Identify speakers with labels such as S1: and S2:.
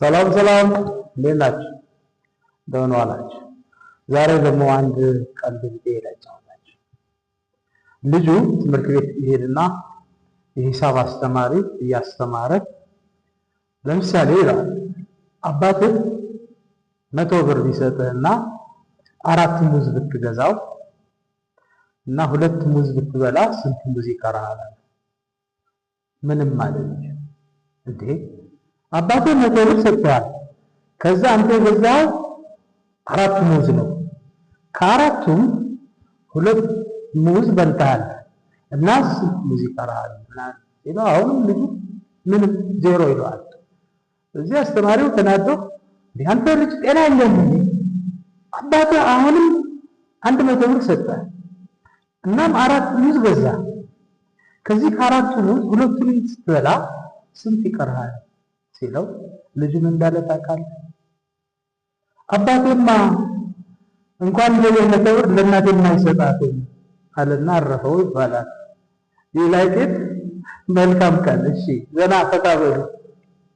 S1: ሰላም ሰላም፣ እንዴት ናችሁ? እንደምን ዋላችሁ? ዛሬ ደግሞ አንድ ቀልድ ልጫወታችሁ። ልጁ ትምህርት ቤት ይሄድና የሂሳብ አስተማሪ እያስተማረ ለምሳሌ ይላል አባትህ 100 ብር ቢሰጥህና 4 ሙዝ ብትገዛው እና 2 ሙዝ ብትበላ ስንት ሙዝ ይቀርሃል? ምንም ማለት ነው እንዴ? አባትህ 100 ብር ሰጥቷል። ከዛ አንተ የገዛው 4 ሙዝ ነው። ከአራቱም 2 ሙዝ በልተሃል እና ስንት ሙዝ ይቀርሃል? ይለው አሁንም ልጁ ምንም ዜሮ ይለዋል። እዚህ አስተማሪው ተናዶ አንተ ልጅ ጤና የለህም እንዴ? አባትህ አሁንም 100 ብር ሰጠ እናም 4 ሙዝ ገዛ። ከዚህ ከአራቱ ሙዝ 2ቱን ስትበላ ስንት ይቀርሃል ሲለው ልጁ ምን እንዳለ ታውቃለህ? አባቴማ እንኳን ለየመቶ ብር ለእናቴ የማይሰጣትም አለና አረፈው ይባላል። ይህ ላይ መልካም ቀን። እሺ ዘና ፈታ በሉ።